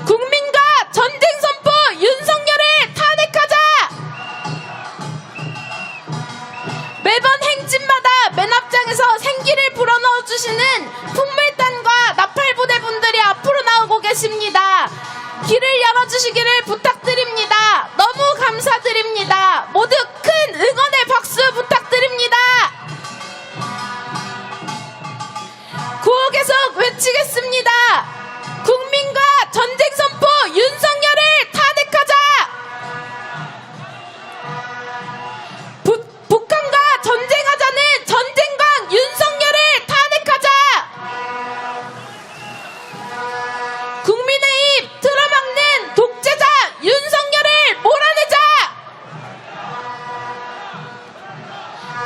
국민과 전쟁 선포 윤석열을 탄핵하자. 매번 행진마다 맨 앞장에서 생기를 불어넣어 주시는 풍물단과 나팔부대 분들이 앞으로 나오고 계십니다. 길을 열어주시기를 부탁드립니다. 너무 감사드립니다. 모두 큰 응원의 박수 부탁드립니다. 구호 계속 외치겠습니다. 국민과 전쟁 선포 윤석열을 탄핵하자. 북한과 전쟁하자는 전쟁광 윤석열을 탄핵하자. 국민의 입 틀어막는 독재자 윤석열을 몰아내자.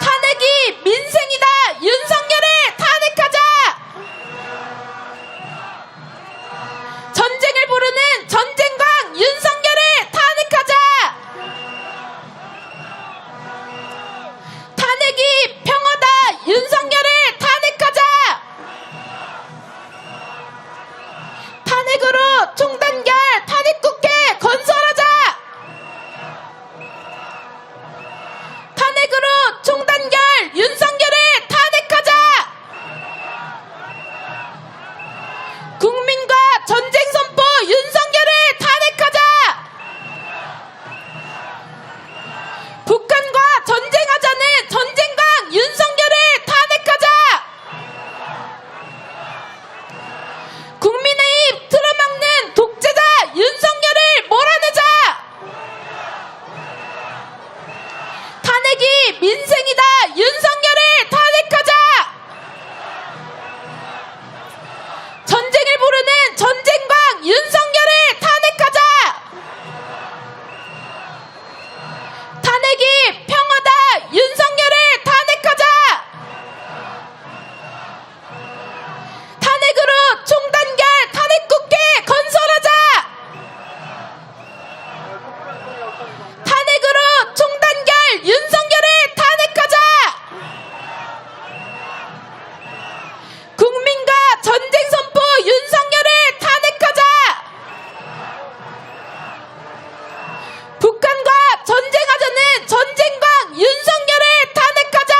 탄핵이 민생이다 윤석열을 탄핵하자. 전쟁을 부르는 전쟁광 윤석열을 탄핵하자. 탄핵이 평화다 윤석열을 탄핵하자. 탄핵으로 총단결 탄핵국회 건설하자. 탄핵으로 총단결 윤석열을 탄핵하자. 국민과 전쟁 선포 윤석열을 탄핵하자. 북한과 전쟁하자는 전쟁광 윤석열을 탄핵하자. 국민의 입 틀어막는 독재자 윤석열을 몰아내자. 탄핵이 민생이다 윤석열을 탄핵하자. 전쟁을 부르는 전쟁광 윤석열을 탄핵하자. 탄핵이 평화다 윤석열을 탄핵하자. 탄핵으로 총단결 탄핵국회 건설하자. 탄핵으로 총단결 윤석열을 탄핵하자. 국민과 전쟁 선포 윤석열을 탄핵하자. 북한과 전쟁하자는 전쟁광 윤석열을 탄핵하자.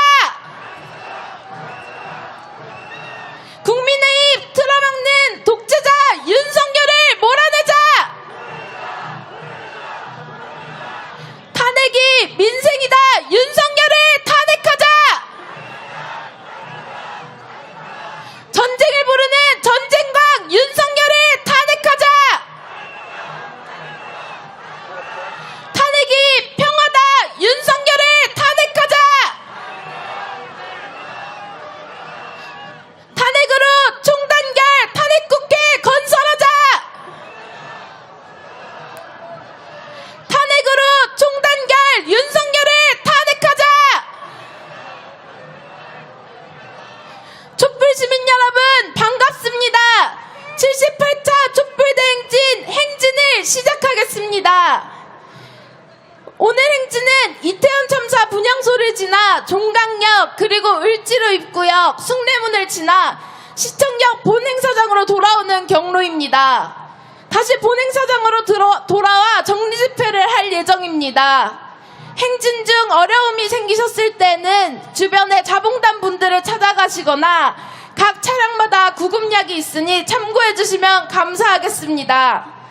국민의 입 틀어막는 독재자 윤석열을 몰아내자. 탄핵이 민생이다 윤석열을 탄핵하자. 전쟁을 부르는 전쟁광 윤석열을 탄핵하자. 탄핵이 평화다 윤석열을 탄핵하자. 탄핵으로 총단결 탄핵국회 건설하자. 탄핵으로 총단결 윤석열을 탄핵하자. 촛불시민 여러분 반갑습니다. 78차 촛불대행진 행진을 시작하겠습니다. 오늘 행진은 이태원 참사 분향소를 지나 종강역 그리고 을지로 입구역 숭례문을 지나 시청역 본행사장으로 돌아오는 경로입니다. 다시 본행사장으로 돌아와 정리집회를 할 예정입니다. 행진 중 어려움이 생기셨을 때는 주변의 자봉단 분들을 찾아가시거나 각 차량마다 구급약이 있으니 참고해 주시면 감사하겠습니다.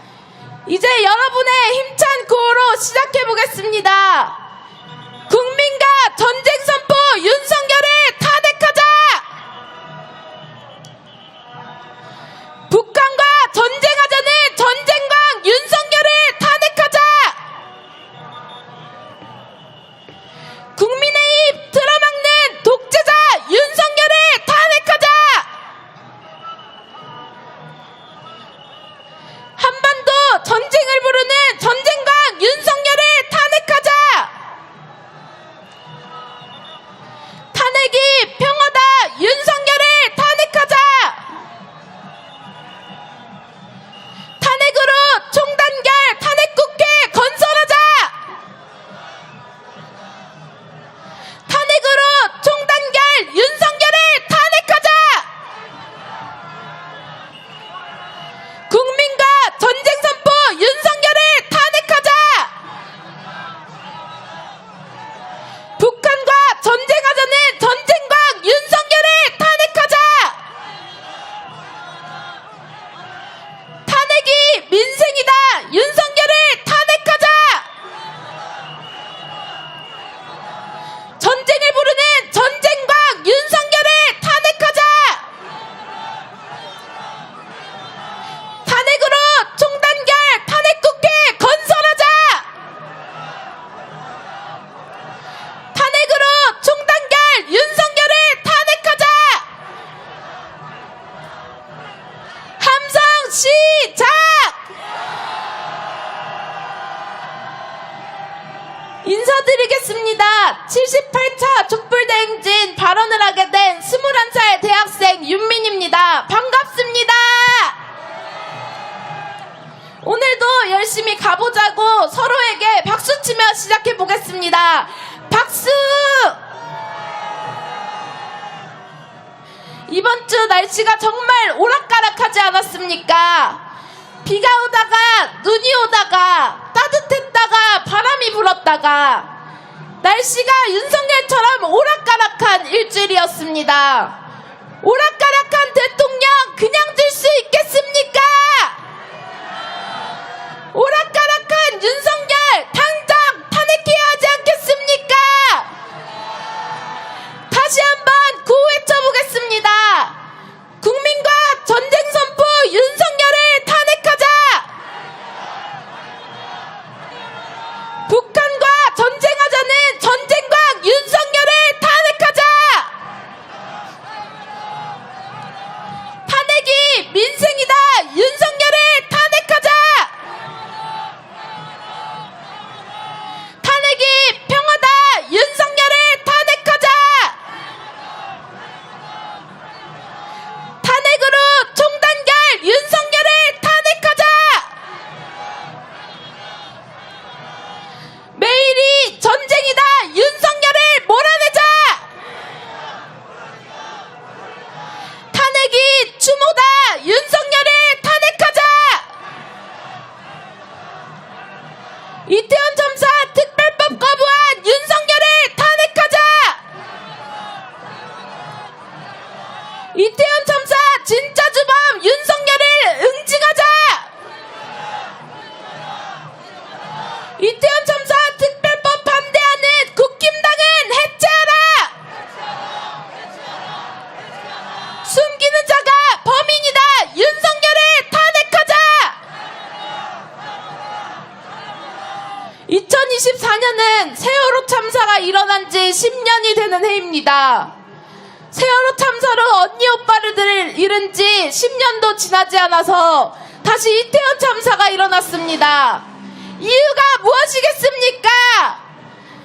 이제 여러분의 힘찬 구호로 시작해 보겠습니다. 국민과 전쟁 선포 윤석열을 탄핵하자. 북한과 전쟁하자는 전쟁광 윤석열을 탄핵하자. 국민의 입 틀어막는 독재자 윤석열을 탄핵하자. 한반도 전쟁을 부르는 전쟁광 윤석열을 탄핵하자. 탄핵 인사드리겠습니다. 78차 촛불대행진 발언을 하게 된 21살 대학생 윤민입니다. 반갑습니다. 오늘도 열심히 가보자고 서로에게 박수 치며 시작해 보겠습니다. 박수! 이번 주 날씨가 정말 오락가락하지 않았습니까? 비가 오다가 눈이 오다가 따뜻했다가 바람이 불었다가 날씨가 윤석열처럼 오락가락한 일주일이었습니다. 오락가락한 대통령 그냥 둘 수 있겠습니까? 오락가락한 윤석열 당장 탄핵해야 하지 않겠습니까? 다시 한번 구호 외쳐보겠습니다. 국민과 전쟁 선포 윤석열을 탄핵하자! 북한과 전쟁하자는 전쟁광 윤석열을 탄핵하자! 탄핵이 민생이다 윤석열을 탄핵하자! 탄핵이 평화다 윤석열을 탄핵하자! 탄핵으로 총단결 윤석열을 탄핵하자! 매일이 전쟁이다 윤석열을 몰아내자! 탄핵이 추모다 윤석열을 탄핵하자! 이태원 참사 특별법 거부한 윤석열을 탄핵하자! 이태원 참사 진짜 주범 윤석열을 응징하자! 이태원 참사 특별법 반대하는 국힘당은 해체하라! 숨기는 자가 범인이다 윤석열을 탄핵하자! 2024년은 세월호 참사가 일어난 지 10년이 되는 해입니다. 세월호 참사로 언니 오빠를 잃은 지 10년도 지나지 않아서 다시 이태원 참사가 일어났습니다. 이유가 무엇이겠습니까?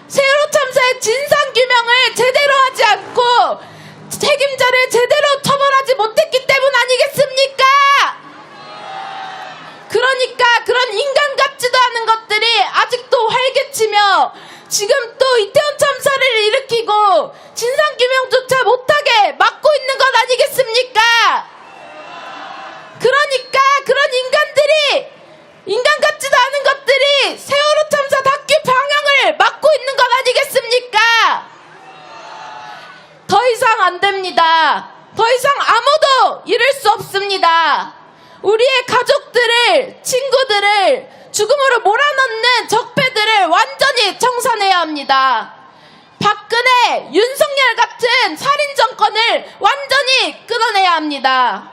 세월호 참사의 진상규명을 제대로 하지 않고 책임자를 제대로 처벌하지 못했기 때문 아니겠습니까? 그러니까 그런 인간 같지도 않은 것들이 아직도 활개치며 지금 또 이태원 참사를 일으키고 진상규명조차 못하게 막고 있는 것 아니겠습니까? 그러니까 그런 인간들이 인간 같지도 않은 것들이 세월호 참사 다큐 방영을 막고 있는 것 아니겠습니까? 더 이상 안 됩니다. 더 이상 아무도 이럴 수 없습니다. 우리의 가족들을, 친구들을 죽음으로 몰아넣는 적폐들을 완전히 청산해야 합니다. 박근혜, 윤석열 같은 살인 정권을 완전히 끊어내야 합니다.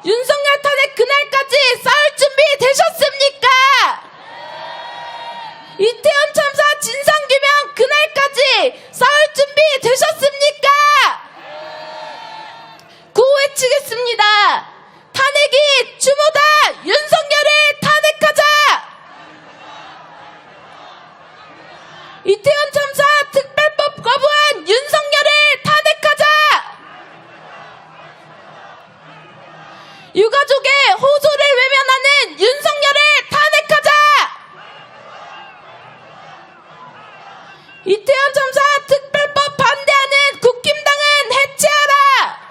윤석열 탄핵 그날까지 싸울 준비 되셨습니까? 이태원 참사 진상규명 그날까지 싸울 준비 되셨습니까? 구호 외치겠습니다. 탄핵이 추모다 윤석열을 탄핵하자! 이태원 참사 특별법 거부한 윤석열을 탄핵하자! 유가족의 호소를 외면하는 윤석열을 탄핵하자! 이태원 참사 특별법 반대하는 국힘당은 해체하라!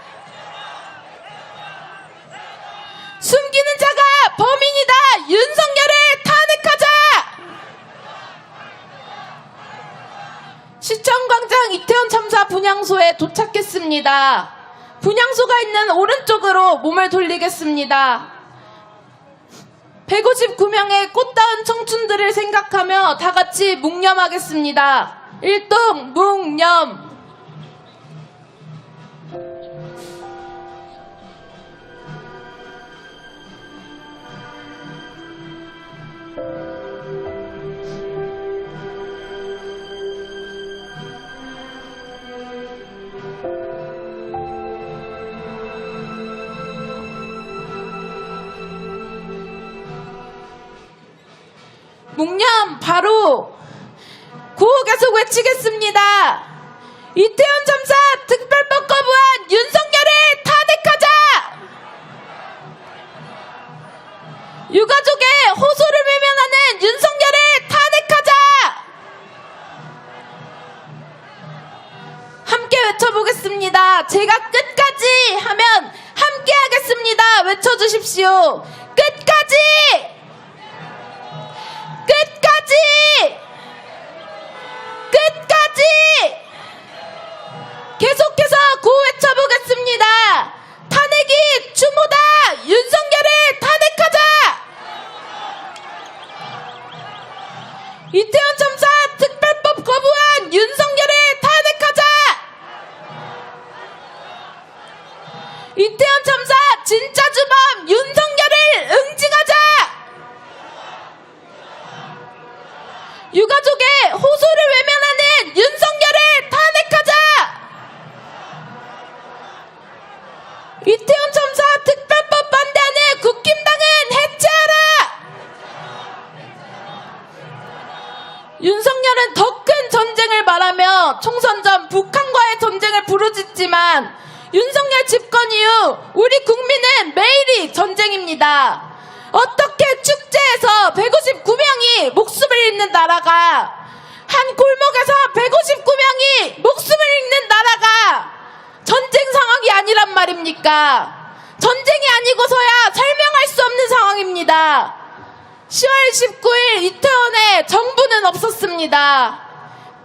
숨기는 자가 범인이다 윤석열을 탄핵하자! 시청광장 이태원 참사 분향소에 도착했습니다. 분향소가 있는 오른쪽으로 몸을 돌리겠습니다. 159명의 꽃다운 청춘들을 생각하며 다 같이 묵념하겠습니다. 일동 묵념. 묵념 바로 구호 계속 외치겠습니다. 이태원 참사 특별법 거부한 윤석열을 탄핵하자! 유가족의 호소를 외면하는 윤석열을 탄핵하자! 함께 외쳐보겠습니다. 제가 끝까지 하면 함께 하겠습니다. 외쳐주십시오. 끝까지! 끝까지! 끝까지! 계속해서 구호 외쳐보겠습니다. 탄핵이 추모다! 윤석열을 탄핵하자! 이태원 참사 특별법 거부한 윤석열을 탄핵하자! 이태원 참사 진짜 주범 윤석열을 응징하자! 유가족의 호소를 외면하는 윤석열을 탄핵하자! 이태원 참사 특별법 반대하는 국힘당은 해체하라! 윤석열은 더 큰 전쟁을 말하며 총선 전 북한과의 전쟁을 부르짖지만 윤석열 집권 이후 우리 국민은 매일이 전쟁입니다. 어떻게 축제에서 159명이 목숨을 잃는 나라가, 한 골목에서 159명이 목숨을 잃는 나라가 전쟁 상황이 아니란 말입니까? 전쟁이 아니고서야 설명할 수 없는 상황입니다. 10월 19일 이태원에 정부는 없었습니다.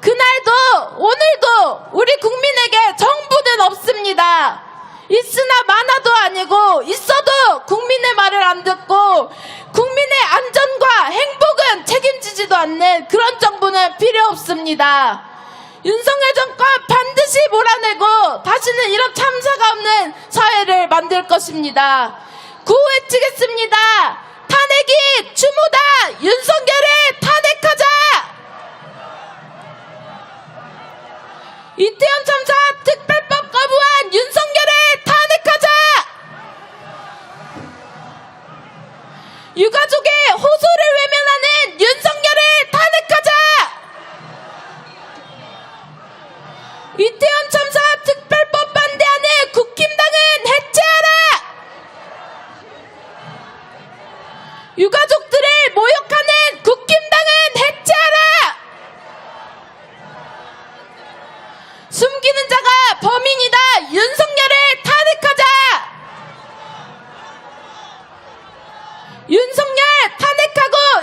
그날도 오늘도 우리 국민에게 정부는 없습니다. 있으나 많아도 아니고 있어도 국민의 말을 안 듣고 국민의 안전과 행복은 책임지지도 않는 그런 정부는 필요 없습니다. 윤석열 정권 반드시 몰아내고 다시는 이런 참사가 없는 사회를 만들 것입니다. 구호 외치겠습니다. 탄핵이 추모다! 윤석열을 탄핵하자! 이태원 참사 특별법 거부한 윤석열을 탄핵하자! 유가족의 호소를 외면하는 윤석열을 탄핵하자! 이태원 참사 특별법 반대하는 국힘당은 해체하라! 유가족들을 모욕하는 국힘당은 해체하라! 숨기는 자가 범인이다! 윤석열을 탄핵하자! 윤석열 탄핵하고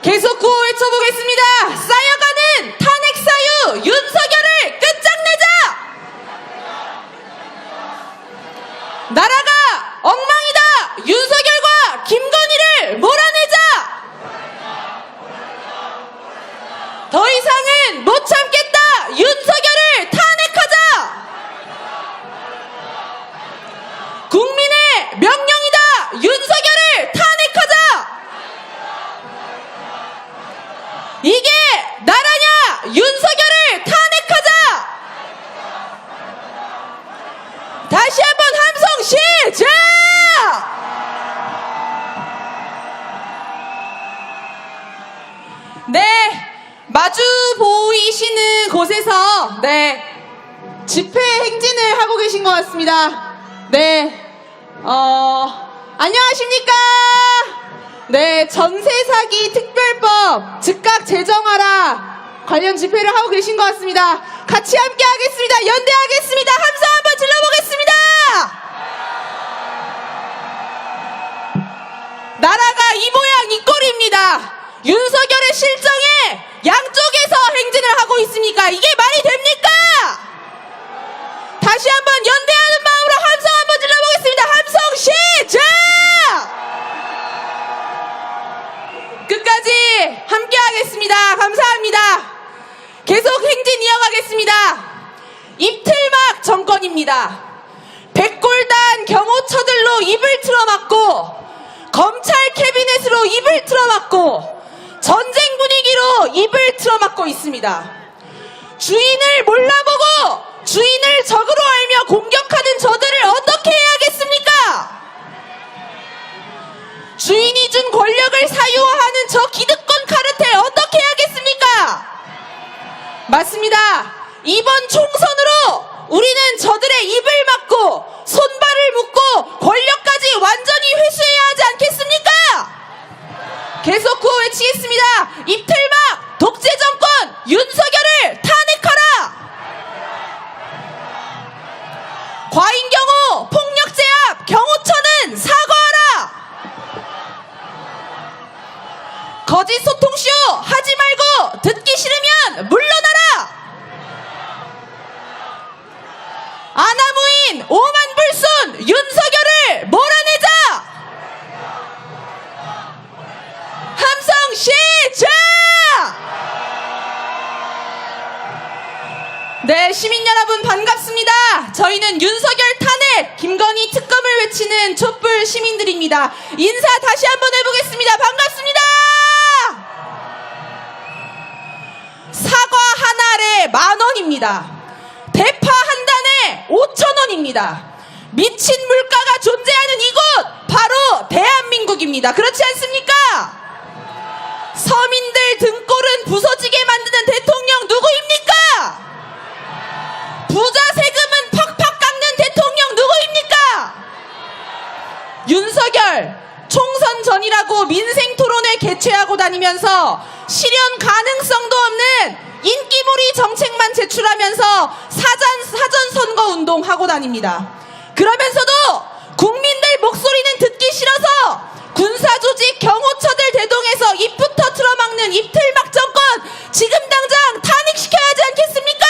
계속 구호 외쳐보겠습니다. 쌓여가는 탄핵 사유 윤석열을 끝장내자. 나라가 엉망이다. 윤석열과 김건희를 몰아내자. 더 이상은 못 참겠다. 윤석열을 탄핵하자. 국민의 명령이다. 윤석열을 탄핵하자. 이게 나라냐? 윤석열을 탄핵하자. 다시 한번 함성 시작. 네, 마주 보이시는 곳에서 집회 행진을 하고 계신 것 같습니다. 안녕하십니까? 전세 사기 특별법 즉각 제정하라 관련 집회를 하고 계신 것 같습니다. 같이 함께 하겠습니다. 연대하겠습니다. 함성 한번 질러보겠습니다. 나라가 이 모양 이 꼴입니다. 윤석열의 실정에 양쪽에서 행진을 하고 있습니까? 이게 말이 됩니까? 다시 한번 연대하는 마음으로 함성 한번 질러보겠습니다. 함성 시작! 끝까지 함께 하겠습니다. 감사합니다. 계속 행진 이어가겠습니다. 입틀막 정권입니다. 백골단 경호처들로 입을 틀어막고 검찰 캐비넷으로 입을 틀어막고 전쟁 분위기로 입을 틀어막고 있습니다. 주인을 몰라보고 주인을 적으로 알며 공격하는 저들을 어떻게 해야겠습니까? 주인이 준 권력을 사유화하는 저 기득권 카르텔 어떻게 해야겠습니까? 맞습니다. 이번 총선으로 우리는 저들의 입을 막고 손발을 묶고 권력까지 완전히 회수해야 하지 않겠습니까? 계속 구호 외치겠습니다. 입틀막 독재 정권 윤석열을 탄핵하라. 과잉 경호 폭력 제압 경호처는 사과하라. 거짓 소통쇼 하지 말고 듣기 싫으면 물러나라. 아나무인 오만불손 윤석열을 몰아내자. 함성 시작! 네, 시민 여러분 반갑습니다. 저희는 윤석열 탄핵, 김건희 특검을 외치는 촛불 시민들입니다. 인사 다시 한번 해보겠습니다. 반갑습니다. 사과 한 알에 10,000원입니다. 대파 한 단에 5,000원입니다. 미친 물가가 존재하는 이곳 바로 대한민국입니다. 그렇지 않습니까? 서민들 등골은 부서지게 만드는 대통령 누구입니까? 부자 세금은 팍팍 깎는 대통령 누구입니까? 윤석열 총선 전이라고 민생 토론회 개최하고 다니면서 실현 가능성도 없는 인기몰이 정책만 제출하면서 사전 선거 운동 하고 다닙니다. 그러면서도 국민들 목소리는 듣기 싫어서 군사조직 경호처들 대동해서 입부터 틀어막는 입틀막 정권 지금 당장 탄핵시켜야 하지 않겠습니까?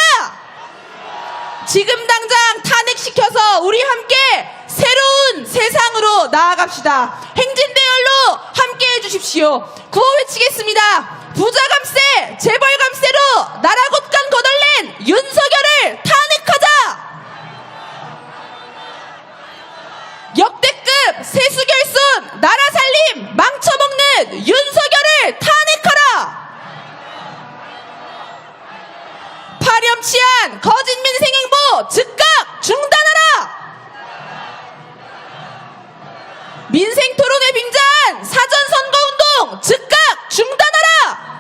지금 당장 탄핵시켜서 우리 함께 새로운 세상으로 나아갑시다. 행진대열로 함께 해주십시오. 구호 외치겠습니다. 부자감세 재벌감세로 나라 곳간 거덜낸 윤석열을 탄핵하자. 역대급 세수결손 나라 살림 망쳐먹는 윤석열을 탄핵하라. 파렴치한 거짓 민생 행보 즉각 중단하라. 민생 토론회 빙자한 사전 선거 운동 즉각 중단하라.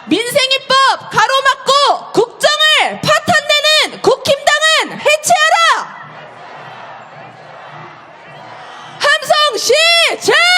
민생입법 가로막고 국정을 파탄내는 국힘당은 해체하라. 함성 시작!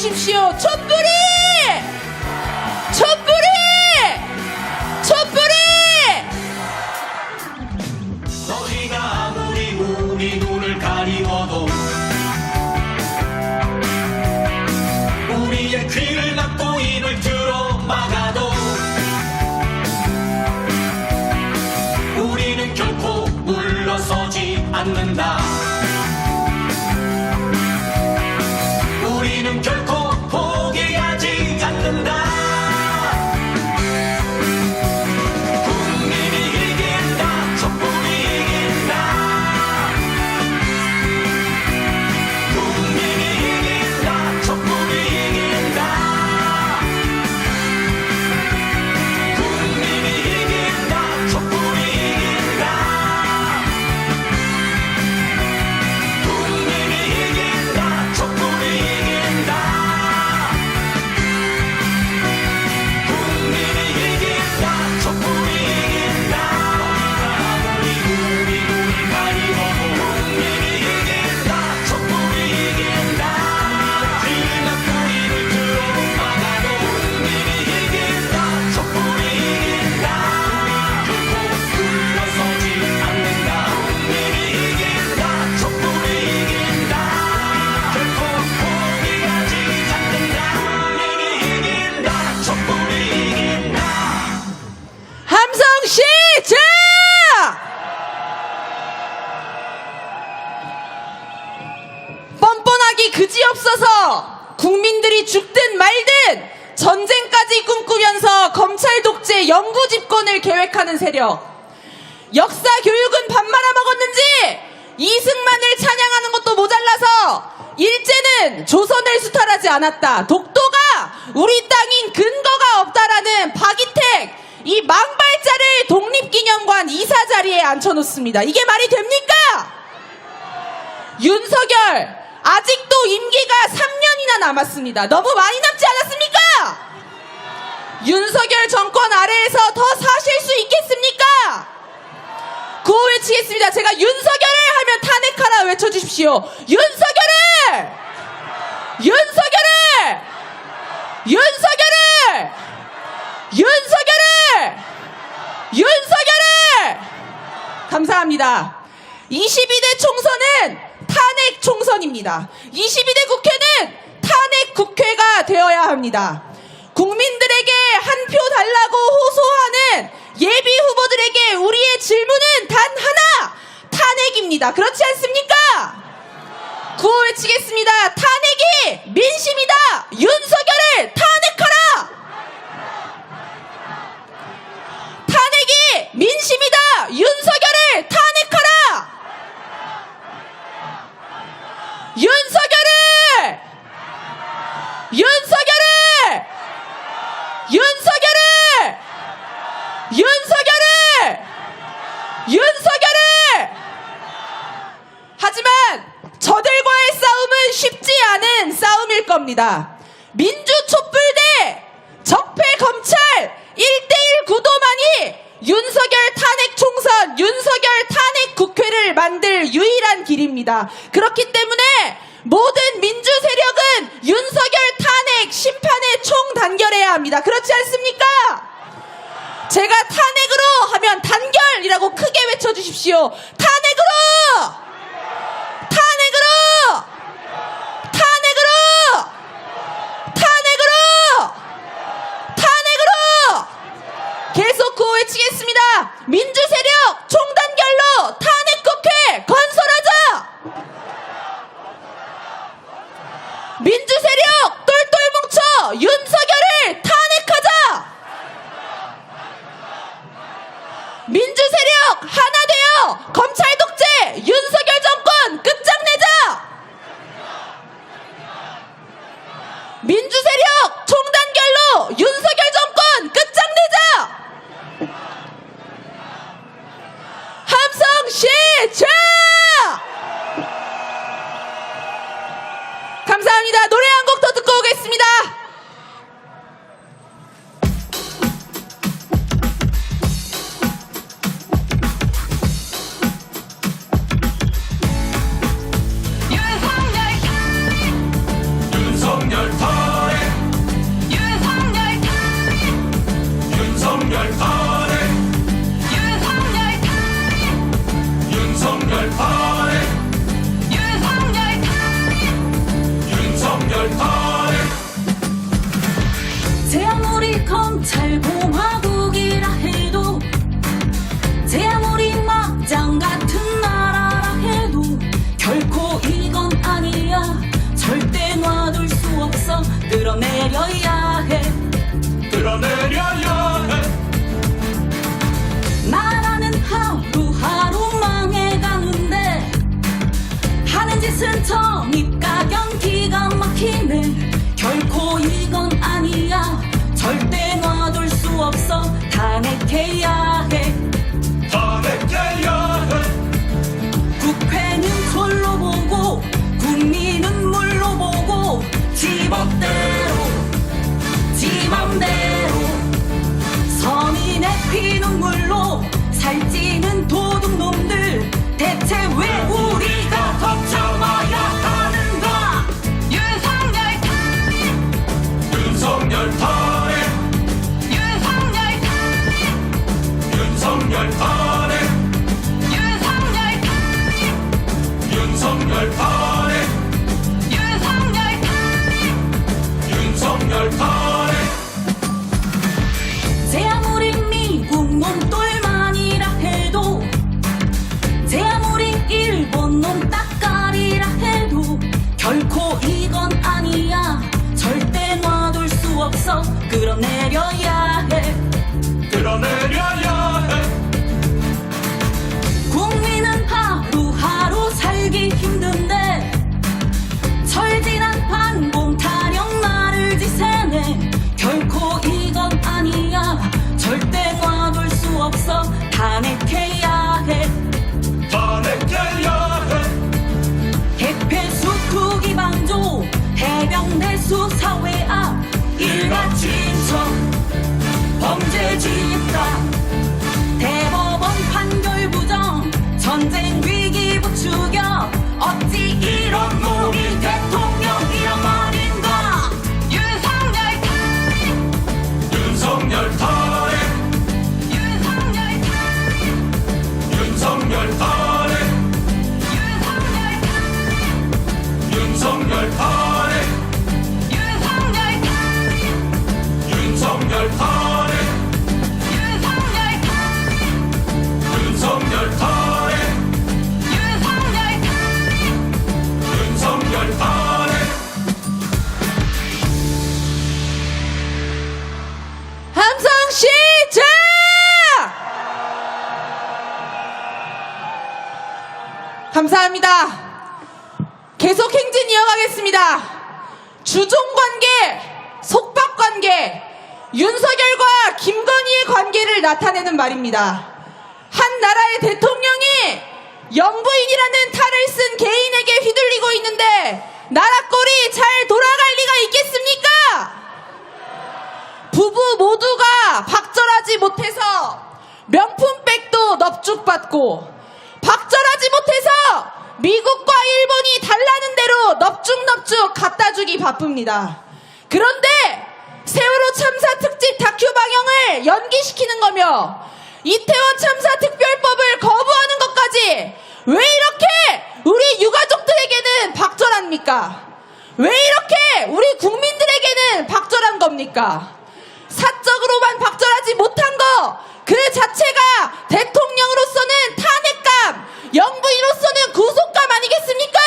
외쳐주십시오. 촛불이! 촛불이! 촛불이! 너희가 아무리 우리 눈을 가리워도 우리의 귀를 막고 입을 들어 막아도 우리는 결코 물러서지 않는다. 우리는 결코 포기하지 않는다. 국민이 이긴다. 촛불이 이긴다. 국민이 이긴다. 촛불이 이긴다. 국민이 이긴다. 촛불이 이긴다. 국민이 이긴다. 촛불이 이긴다. 국민이 이긴다. 촛불이 이긴다. 아무리 우리 눈을 가리워도 국민이 이긴다. 촛불이 이긴다. 귀를 막고 입을 들어 막아도 국민이 이긴다. 촛불이 이긴다. 결코 물러서지 않는다. 국민이 이긴다. 촛불이 이긴다. 결코 포기하지 않는다. 국민이 이긴다. 촛불이 이긴다. 함성 시작! 뻔뻔하기 그지없어서 국민들이 죽든 말든 전쟁까지 꿈꾸면서 검찰 독재 영구 집권을 계획하는 세력. 역사 교육은 밥 말아먹었는지 이승만을 찬양하는 것도 모자라서 일제는 조선을 수탈하지 않았다. 독도가 우리 땅인 근거가 없다라는 박이택 이 망발자를 독립기념관 이사 자리에 앉혀놓습니다. 이게 말이 됩니까? 윤석열 아직도 임기가 3년이나 남았습니다. 너무 많이 남지 않았습니까? 윤석열 정권 아래에서 더 사실 수 있겠습니까? 구호 외치겠습니다. 제가 윤석열을 하면 탄핵하라 외쳐주십시오. 윤석열을! 윤석열을! 윤석열을! 윤석열을! 윤석열을! 감사합니다. 22대 총선은 탄핵 총선입니다. 22대 국회는 탄핵 국회가 되어야 합니다. 국민들에게 한 표 달라고 호소하는 예비 후보들에게 우리의 질문은 단 하나! 탄핵입니다. 그렇지 않습니까? 구호 외치겠습니다. 탄핵이 민심이다! 윤석열을 탄핵하라! 탄핵이 민심이다! 윤석열을 탄핵하라! 윤석열을! 윤석열을! 윤석열을! 윤석열을! 윤석열을! 하지만 저들과의 싸움은 쉽지 않은 싸움일 겁니다. 민주 촛불 대 적폐 검찰 1대1 구도만이 윤석열 탄핵 총선, 윤석열 탄핵 국회를 만들 유일한 길입니다. 그렇기 때문에 모든 민주 세력은 윤석열 탄핵 심판에 총단결해야 합니다. 그렇지 않습니까? 제가 탄핵으로 하면 단결이라고 크게 외쳐주십시오. 탄핵으로! 탄핵으로! 탄핵으로! 탄핵으로! 탄핵으로! 계속 구호 외치겠습니다. 민주 세력 총단결로 탄핵 국회 건설하자! 민주 세력 똘똘 뭉쳐 윤석열을 탄핵하자! 민주 세력 하나 되어 검찰 독재 윤석열 정권 끝장내자! 민주 세력 총단결로 윤석열 정권 끝장내자! 승천 입가경 기가 막히네. 결코 이건 아니야. 절대 놔둘 수 없어. 탄핵해야 해. 탄핵해야 해. 국회는 솔로 보고 국민은 물로 보고 지 법대로 지 맘대로 서민의 피눈물로 살찌는 도둑놈들 대체 왜 우리가 더 참아야 하는가. 윤석열 탄핵 윤석열 탄핵. 윤석열 탄핵 윤석열 탄핵. 윤석열 탄핵 윤석열 탄핵. 윤석열 탄핵 윤석열 탄핵. 제 아무리 미국 놈똘만이라 해도 제 아무리 일본 놈 따까리라 해도 결코 이건 아니야. 절대 놔둘 수 없어. 끌어내려야 해. 끌어내려야 해. 국민은 하루하루 살기 힘든데 철진한 반공 타령 말을 지새네. 결코 이건 아니야. 절대 놔둘 수 없어. 탄핵해야 해. 탄핵해야 해. 개폐수 국기 방조 해병대 수사회 앞 일가 친척 범죄 집단 대법원 판결 부정 전쟁 위기 부추겨 어찌 이런 놈이 대통령이란 말인가. 윤석열 탄핵 윤석열 탄핵. 윤석열 탄핵 윤석열 탄핵. 윤석열 탄핵 윤석열 탄핵. 윤석열 탄핵 윤석열 탄핵. 윤석열 탄핵 윤석열 탄핵. 함성시작! 감사합니다. 계속 행진 이어가겠습니다. 주종관계, 속박관계, 윤석열과 김건희의 관계를 나타내는 말입니다. 한 나라의 대통령이 영부인이라는 탈을 쓴 개인에게 휘둘리고 있는데 나라 꼴이 잘 돌아갈 리가 있겠습니까? 부부 모두가 박절하지 못해서 명품백도 넙죽받고 박절하지 못해서 미국과 일본이 달라는 대로 넙죽넙죽 갖다주기 바쁩니다. 그런데 세월호 참사 특집 다큐 방영을 연기시키는 거며 이태원 참사 특별법을 거부하는 것까지 왜 이렇게 우리 유가족들에게는 박절합니까? 왜 이렇게 우리 국민들에게는 박절한 겁니까? 사적으로만 박절하지 못한 거 그 자체가 대통령으로서는 탄핵감, 영부인으로서는 구속감 아니겠습니까?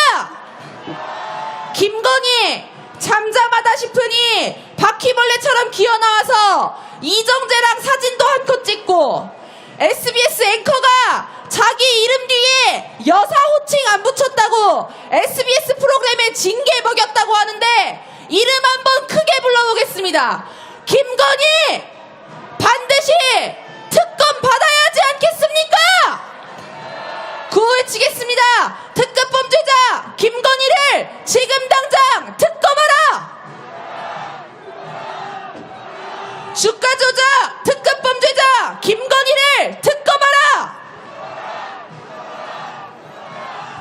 김건희 잠잠하다 싶으니 바퀴벌레처럼 기어나와서 이정재랑 사진도 한 컷 찍고 SBS 앵커가 자기 이름 뒤에 여사 호칭 안 붙였다고 SBS 프로그램에 징계 먹였다고 하는데 이름 한번 크게 불러보겠습니다. 김건희 반드시 특검 받아야 하지 않겠습니까? 구호 외치겠습니다. 특급 범죄자 김건희를 지금 당장 특검하라. 주가 조작 특급 범죄자 김건희를 특검하라.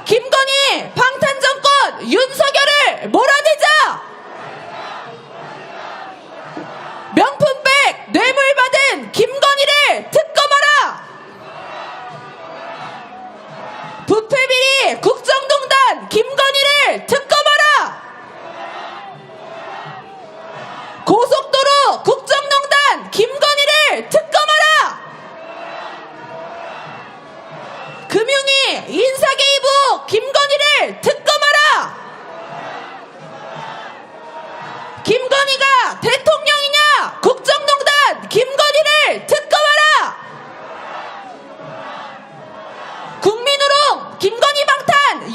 김건희 방탄정권 윤석열을 몰아내자. 명품백 뇌물 받은 김건희를 특검하라. 부패비리 국정농단 김건희를 특검하라. 고속도로 국정농단 김건희를 특검하라. 금융위 인사개입 김건희를 특검하라. 김건희가 대통령이냐? 국정농단 김건희를 특검하라. 국민우롱 김건희 방탄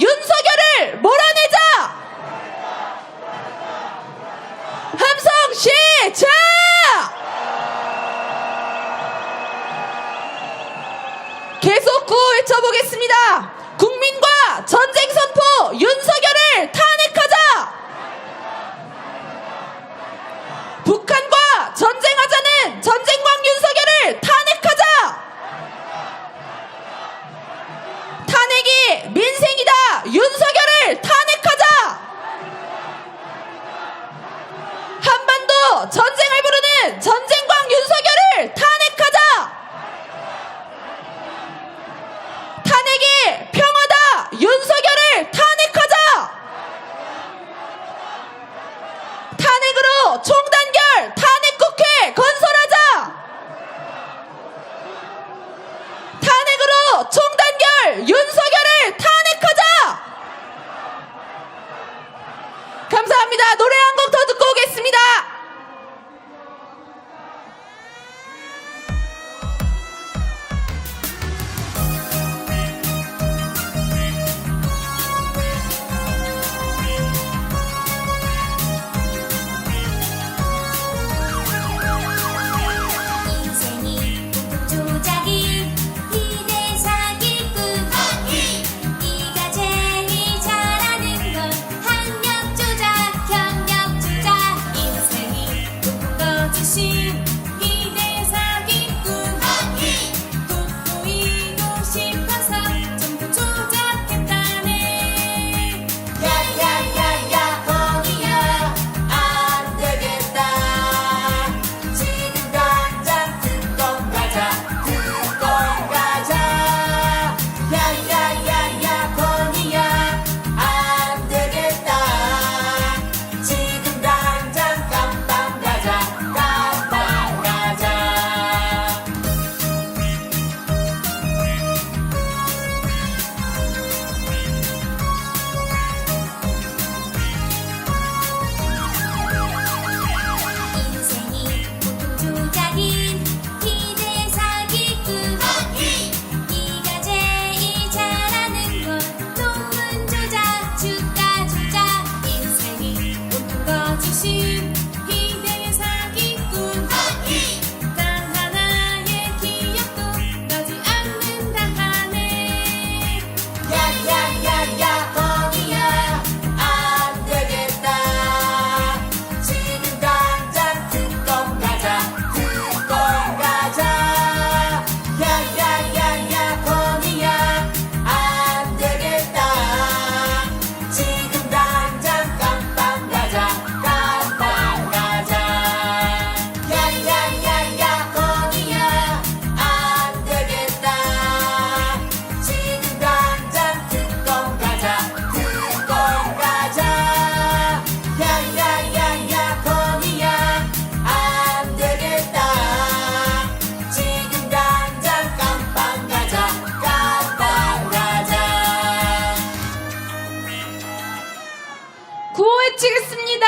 외치겠습니다.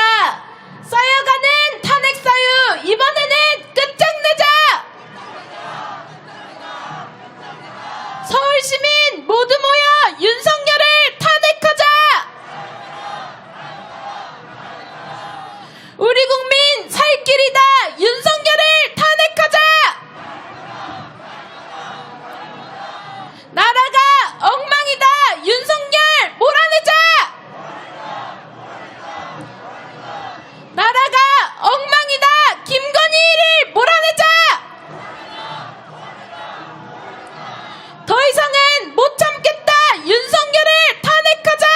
쌓여가는 탄핵 사유 이번에는 끝장내자. 서울 시민 모두 모여 윤석열을 탄핵하자. 우리 국민 살 길이다. 윤석열을 탄핵하자. 나라가 엉망이다. 윤석열 몰아내자. 나라가 엉망이다. 김건희를 몰아내자. 더 이상은 못 참겠다. 윤석열을 탄핵하자.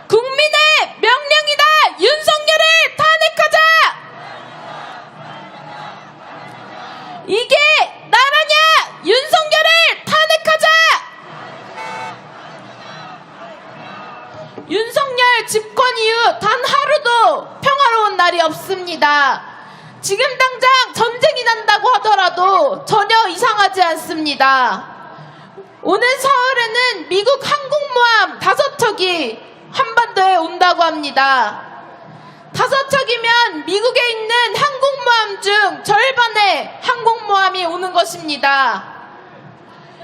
국민의 명령이다. 윤석열을 탄핵하자. 이게 나라냐? 윤석열을 탄핵하자. 윤석열 집권 이후 단 하루도 평화로운 날이 없습니다. 지금 당장 전쟁이 난다고 하더라도 전혀 이상하지 않습니다. 오는 4월에는 미국 항공모함 5척이 한반도에 온다고 합니다. 5척이면 미국에 있는 항공모함 중 절반의 항공모함이 오는 것입니다.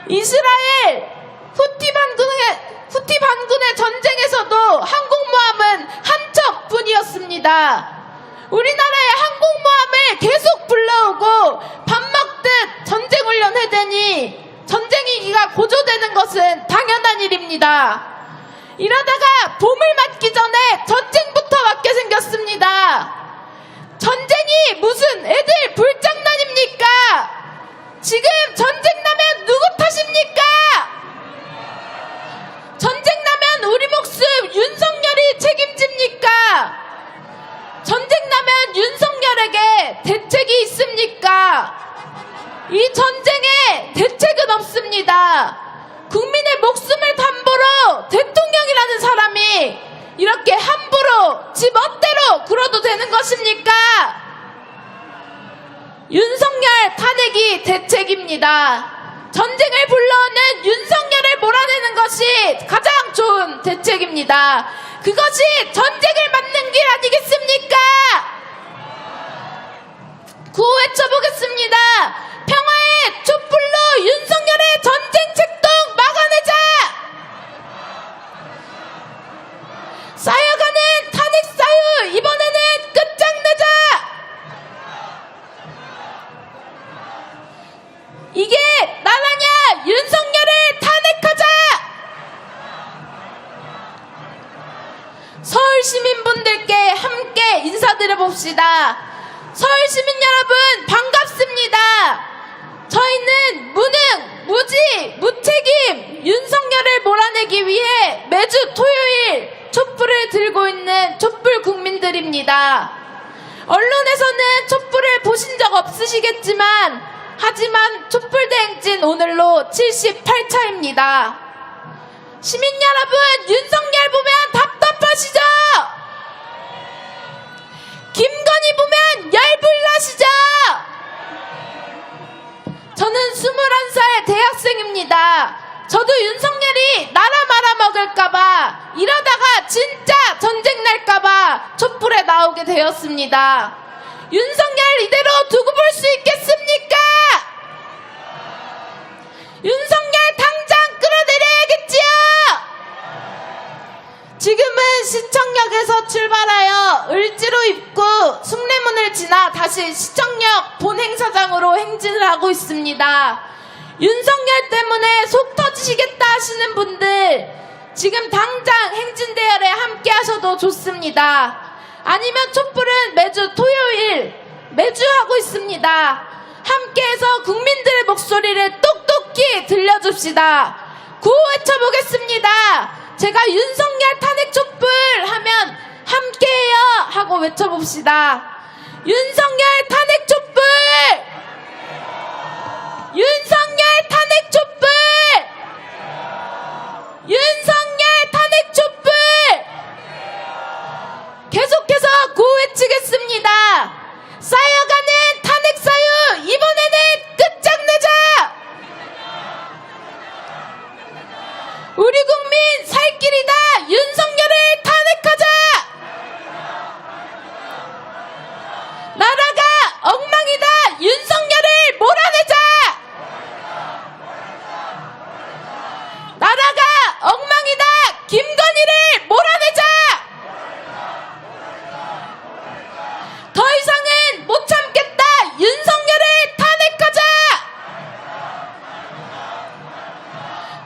이스라엘 후티 반군의 전쟁에서도 항공모함은 한 척뿐이었습니다. 우리나라의 항공모함을 계속 불러오고 밥 먹듯 전쟁훈련 해대니 전쟁위기가 고조되는 것은 당연한 일입니다. 이러다가 봄을 맞기 전에 전쟁부터 맞게 생겼습니다. 전쟁이 무슨 애들 불장난입니까? 지금 전쟁 나면 누구 탓입니까? 전쟁 나면 우리 목숨 윤석열이 책임집니까? 전쟁 나면 윤석열에게 대책이 있습니까? 이 전쟁에 대책은 없습니다. 국민의 목숨을 담보로 대통령이라는 사람이 이렇게 함부로 지 멋대로 굴어도 되는 것입니까? 윤석열 탄핵이 대책입니다. 전쟁을 불러오는 윤석열을 몰아내는 것이 가장 좋은 대책입니다. 그것이 전쟁을 막는 길 아니겠습니까? 구호 외쳐보겠습니다. 평화의 촛불로 윤석열의 전쟁 책동 막아내자. 쌓여가는 탄핵 사유 이번에는 끝장내자. 이게 나라냐? 윤석열을 탄핵하자. 서울 시민분들께 함께 인사드려봅시다. 서울 시민 여러분 반갑습니다. 저희는 무능, 무지, 무책임 윤석열을 몰아내기 위해 매주 토요일 촛불을 들고 있는 촛불 국민들입니다. 언론에서는 촛불을 보신 적 없으시겠지만 하지만 촛불대행진 오늘로 78차입니다. 시민 여러분, 윤석열 보면 답답하시죠? 김건희 보면 열불나시죠? 저는 21살 대학생입니다. 저도 윤석열이 나라 말아먹을까봐 이러다가 진짜 전쟁 날까봐 촛불에 나오게 되었습니다. 윤석열 이대로 두고 볼 수 있겠습니까? 윤석열 당장 끌어내려야겠지요? 지금은 시청역에서 출발하여 을지로 입구 숭례문을 지나 다시 시청역 본행사장으로 행진을 하고 있습니다. 윤석열 때문에 속 터지시겠다 하시는 분들 지금 당장 행진대열에 함께 하셔도 좋습니다. 아니면 촛불은 매주 토요일 매주 하고 있습니다. 함께해서 국민들의 목소리를 똑똑히 들려줍시다. 구호 외쳐보겠습니다. 제가 윤석열 탄핵 촛불 하면 함께해요 하고 외쳐봅시다. 윤석열 탄핵 촛불! 윤석열 탄핵 촛불! 윤석열 탄핵 촛불! 계속해서 구호 외치겠습니다. 쌓여가는 탄핵 사유 이번에는 끝장내자. 우리 국민 살 살 길이다. 윤석열을 탄핵하자. 나라가 엉망이다. 윤석열을 몰아내자. 나라가 엉망이다. 김건희를 몰아내자. 더 이상은 못 참겠다. 윤석열을 탄핵하자.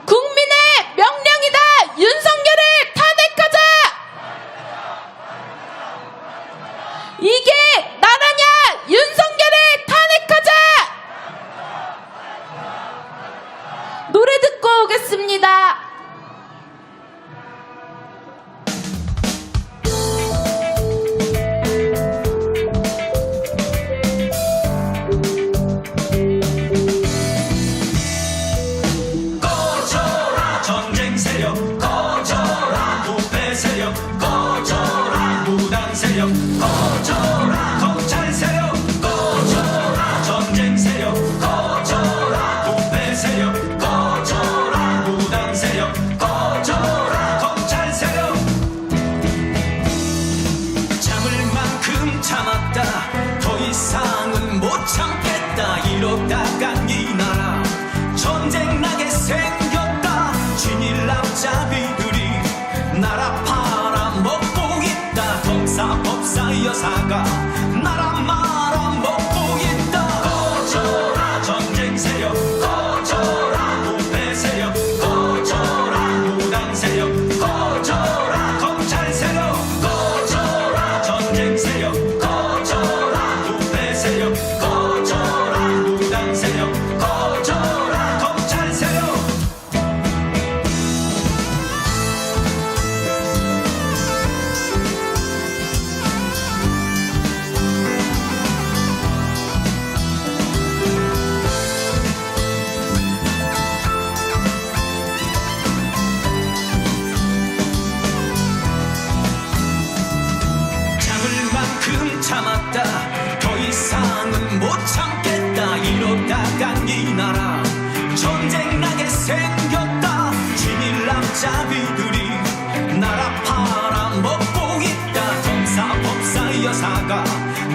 국민의 명령이다. 윤석열을 탄핵하자. 이게 나라냐. 윤석열을 탄핵하자. 노래 듣고 오겠습니다. 꺼져라 전쟁 세력 꺼져라 부패 세력 꺼져라 무당 세력 꺼져라 검찰 세력 꺼져라 전쟁 세력 꺼져라 부패 세력 꺼져라 무당 세력 꺼져라 검찰 세력 참을 만큼 참았다 더 이상은 못 참겠다 이러다간 이 나라 전쟁 나게 생겼다 진일 남자비들이 나라 팔아먹고 있다 검사 법사 여사가 나라 말아먹고 있다 꺼져라 전쟁 세력 꺼져라 부패 세력 꺼져라 무당 세력 꺼져라 검찰 세력 꺼져라 전쟁 세력 꺼져라 부패 세력 꺼져라 무당 세력 꺼져라 검찰 세력 참을 만큼 참았다 더 이상은 못 참겠다 이러다간 이 나라 전쟁 나게 생겼다 진일 남자비들이 나라 팔아먹고 있다 검사 법사 여사가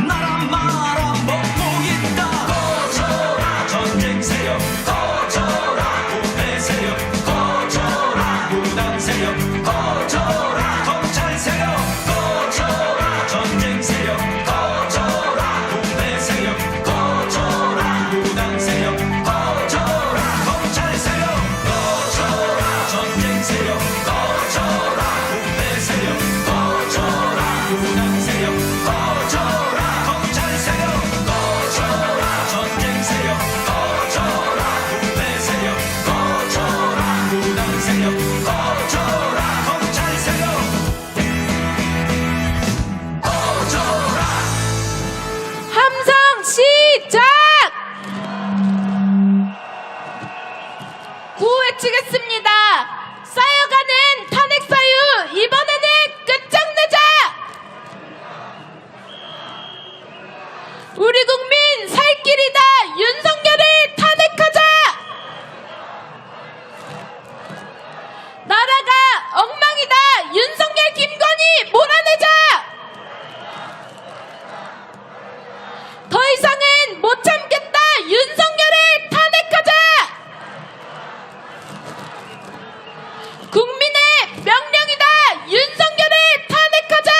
나라 말아먹고 있다 꺼져라 전쟁 세력 꺼져라 부패 세력 꺼져라 무당 세력 꺼져라 검찰 세력 꺼져라 전쟁 세력 꺼져라 부패 세력 꺼져라 무당 세력 꺼져라 검찰 세력 꺼져라 전쟁 세력 꺼져라 부패 세력 꺼져라 무당 세력 꺼져라 검찰 세력 꺼져라 전쟁 세력 꺼져라 부패 세력 꺼져라 무당 세력 꺼져라 검찰 세력 꺼져라 함성 시작! 구호 외치겠습니다. 쌓여가는 탄핵 사유 이번에는 끝장내자! 우리 국민 살 길이다. 윤석열을 탄핵하자! 나라가 엉망이다. 윤석열 김건희 몰아내자! 더 이상은 못 참겠다. 윤석열을 탄핵하자. 국민의 명령이다. 윤석열을 탄핵하자.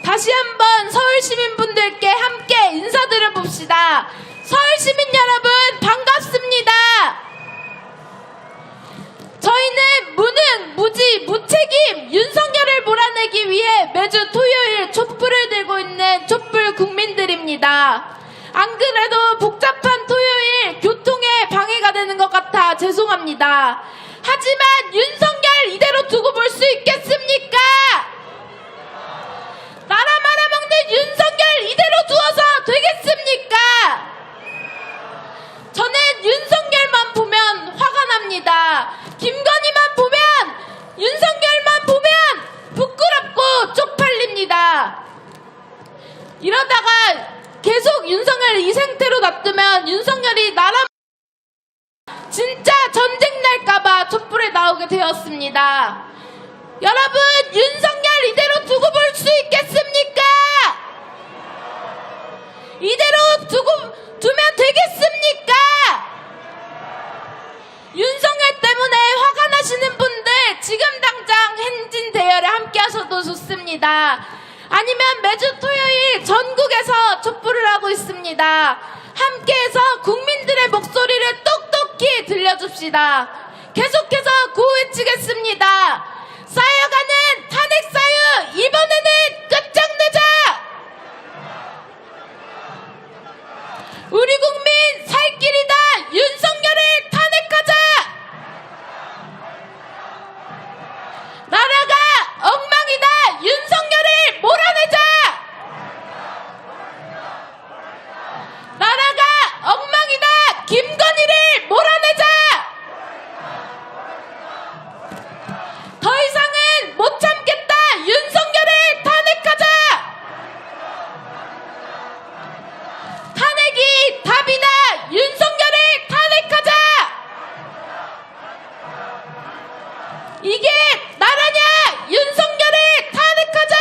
다시 한번 서울 시민분들께 함께 인사드려 봅시다. 서울 시민 여러분 반갑습니다. 저희는 무능, 무지, 무책임 윤석열을 몰아내기 위해 매주 토요일 촛불을 들고 있는 촛불 국민들입니다. 안 그래도 복잡한 토요일 교통에 방해가 되는 것 같아 죄송합니다. 하지만 윤석열 이대로 두고 볼 수 있겠습니까? 나라 말아먹는 윤석열 이대로 두어서 되겠습니까? 저는 윤석열만 보면 화가 납니다. 김건희만 보면, 윤석열만 보면 부끄럽고 쪽팔립니다. 이러다가 계속 윤석열 이 상태로 놔두면 윤석열이 나라 진짜 전쟁 날까봐 촛불에 나오게 되었습니다. 여러분, 윤석열 이대로 두고 볼 수 있겠습니까? 이대로 두면 되겠습니까? 윤석열 때문에 화가 나시는 분들 지금 당장 행진 대열에 함께 하셔도 좋습니다. 아니면 매주 토요일 전국에서 촛불을 하고 있습니다. 함께해서 국민들의 목소리를 똑똑히 들려줍시다. 계속해서 구호 외치겠습니다. 쌓여가는 탄핵 사유 이번에는 끝장내자. 우리 국민 살 길이다. 윤석열을 탄핵하자. 나라가 엉망이다. 윤석열을 몰아내자. 나라가 엉망이다. 김건희를 몰아내자. 더 이상은 못 참겠다. 윤석열을 탄핵하자. 탄핵이 답이다. 윤석열을 탄핵하자. 이게 나라냐. 윤석열을 탄핵하자.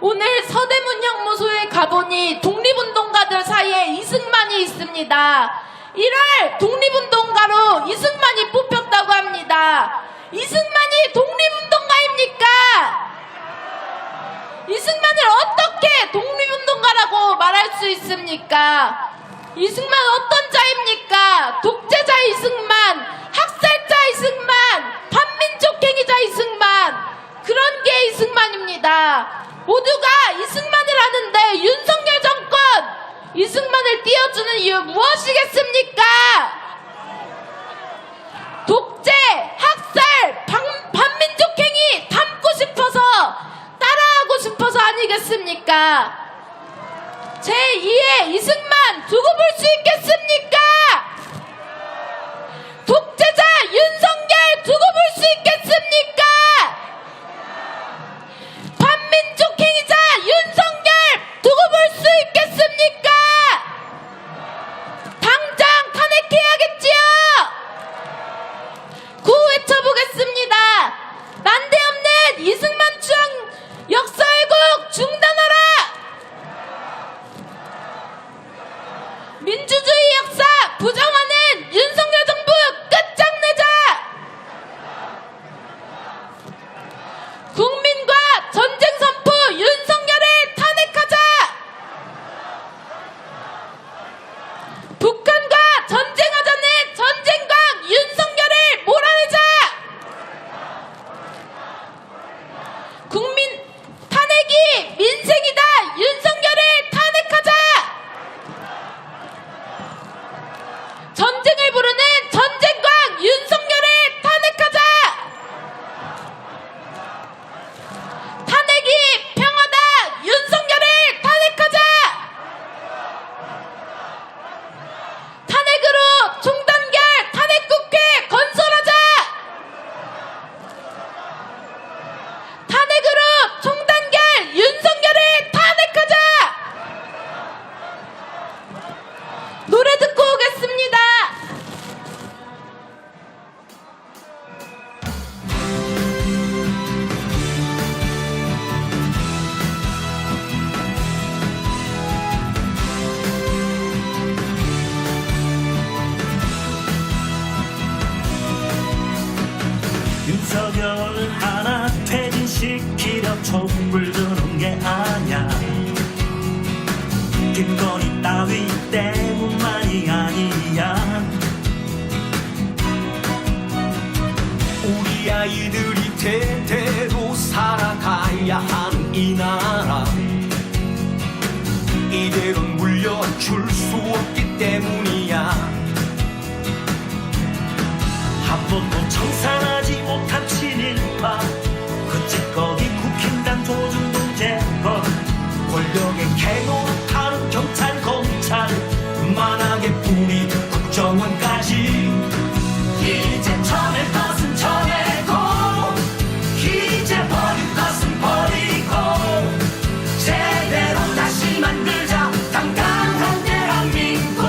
오늘 서대문 형무소에 가보니 독립운동가들 사이에 이승만이 있습니다. 1월 독립운동가로 이승만이 뽑혔다고 합니다. 이승만이 독립운동가입니까? 이승만을 어떻게 독립운동가라고 말할 수 있습니까? 이승만 어떤 자입니까? 독재자 이승만, 학살자 이승만, 반민족행위자 이승만, 그런 게 이승만입니다. 모두가 이승만을 하는데 윤석열 정권 이승만을 띄워주는 이유 무엇이겠습니까? 독재, 학살, 반민족행위 담고 싶어서, 따라하고 싶어서 아니겠습니까? 제2의 이승만 두고 볼 수 있겠습니까? 독재자 윤석열 두고 볼 수 있겠습니까? 반민족행위자 윤석열 두고 볼 수 있겠습니까? 당장 탄핵해야겠지요? 구호 외쳐보겠습니다. 난데없는 이승만 추앙 역사 왜곡 중단하라! 민주주의 역사 부정하는 윤석열 정부 끝장내자! 국민과 전쟁 선포 윤석열을 탄핵하자! 북한과 전쟁하자는 전쟁광 윤석열을 몰아내자! 국민 탄핵이 민생이다! 윤석열을 탄핵하자! 전쟁을 부르는 전쟁광 윤석열을 탄핵하자! 탄핵이 평화다! 윤석열을 탄핵하자! 탄핵으로 총단결 탄핵국회 건설하자! 탄핵으로 총단결 윤석열을 탄핵하자! 노래 듣고 오겠습니다. 윤석열 하나 퇴진시키려 촛불 드는 게 아냐. 김건희 따위 때문만이 아니야. 우리 아이들이 대대로 살아가야 하는 이 나라, 이대로는 물려줄 수 없기 때문이야. 한 번도 청산하지 못한 친일파, 그 찌꺼기 국힘당 조중동 재벌, 권력의 개노릇하는 경찰 검찰, 만하게 뿌리 국정원까지. 이제 전할 것은 전해고, 이제 버릴 것은 버리고, 제대로 다시 만들자 당당한 대한민국.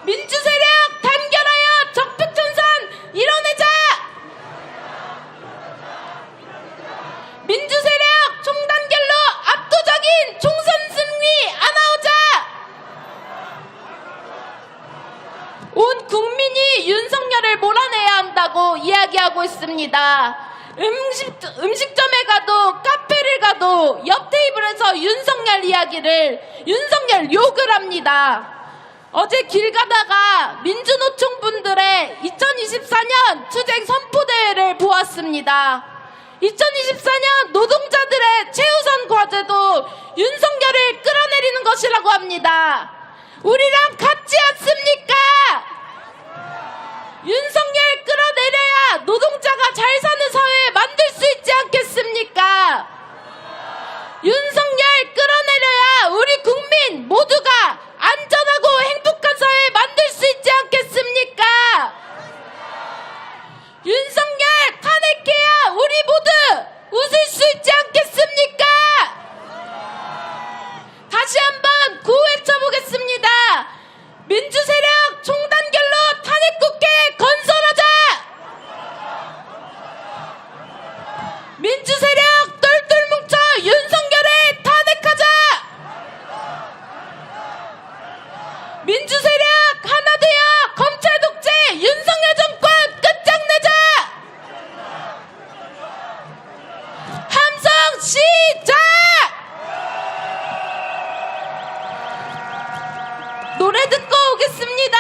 민주 세력 단결하여 적폐청산 이뤄내자! 민주 세력 총단결로 압도적인 총선 승리 안아오자! 온 국민이 윤석열을 몰아내야 한다고 이야기하고 있습니다. 음식점에 가도 카페를 가도 옆 테이블에서 윤석열 윤석열 욕을 합니다. 어제 길 가다가 민주노총 분들의 2024년 투쟁 선포대회를 보았습니다. 2024년 노동자들의 최우선 과제도 윤석열을 끌어내리는 것이라고 합니다. 우리랑 같지 않습니까? 윤석열 끌어내려야 노동자가 잘 사는 사회 만들 수 있지 않겠습니까? 윤석열 끌어내려야 우리 국민 모두가 안전하고 행복한 사회 만들 수 있지 않겠습니까? 윤석열 탄핵해야 우리 모두 웃을 수 있지 않겠습니까? 다시 한번 구호 외쳐보겠습니다. 민주 세력 총단결로 탄핵국회 건설하자! 민주 세력 똘똘 뭉쳐 윤석열을 탄핵하자! 민주 세력 하나 되어 검찰 독재 윤석열 정권 끝장내자! 함성 시작! 노래 듣고 오겠습니다.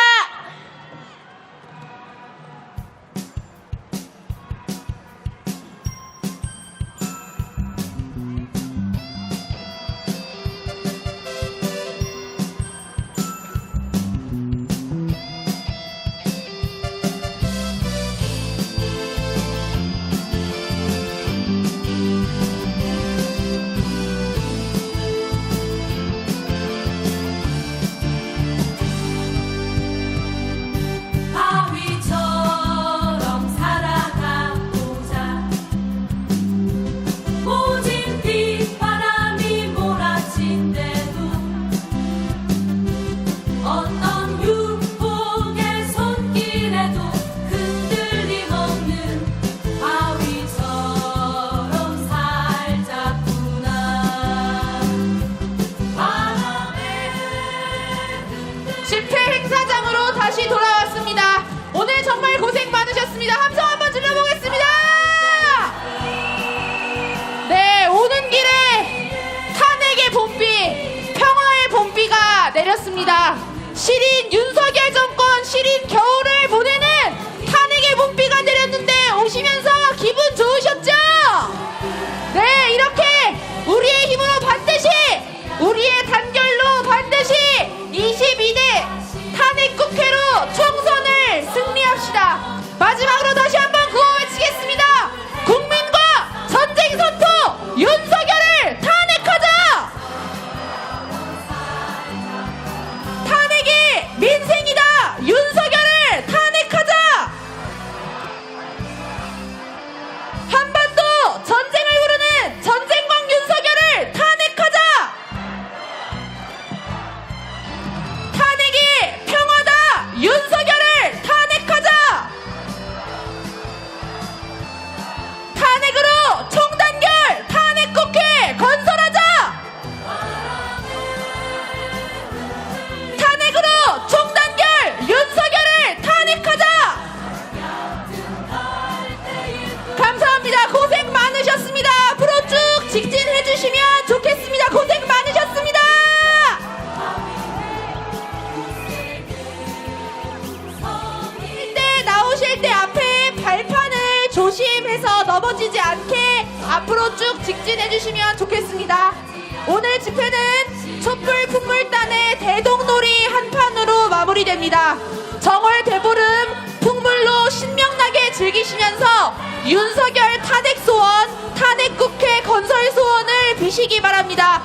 바위처럼 살아가보자. 모진 빗바람이 몰아친대도 어떤 유혹의 손길에도 흔들림 없는 바위처럼 살자꾸나. 집회 행사장으로 다시 돌아왔습니다. 오늘 정말 고생 많으셨습니다. 함성 한번 질러보겠습니다. 네, 오는 길에 탄핵의 봄비, 평화의 봄비가 내렸습니다. 시린 윤석열 정권 시린 겨울을 보내는 탄핵의 봄비가 내렸는데 오시면서 기분 좋으셨죠? 네, 이렇게 우리의 힘으로 반드시, 우리의 단결로 반드시 22대 탄핵국회로 총선을 승리합시다. 마지막으로 다시 한번 구호 외치겠습니다. 국민과 전쟁 선포 윤석열을 탄핵하자. 탄핵이 민생이다. 윤석열을 탄핵하자. 한반도 전쟁을 부르는 전쟁광 윤석열을 탄핵하자. 탄핵이 평화다. 윤석열을 탄핵하자. 탄핵으로 총단결 탄핵국회 건설하자. 탄핵으로 총단결 윤석열을 탄핵하자. 감사합니다. 고생 많으셨습니다. 앞으로 쭉 직진해 주시면 좋겠습니다. 고생 많으셨습니다. 때 나오실 때 앞에 발판을 조심해서 넘어지지 않게 앞으로 쭉 직진해 주시면 좋겠습니다. 오늘 집회는 촛불 풍물단의 대동놀이 한 판으로 마무리됩니다. 정월 대보름 풍물로 신명나게 즐기시면서 윤석열 탄핵 소원, 탄핵국회 건설 소원을 비시기 바랍니다.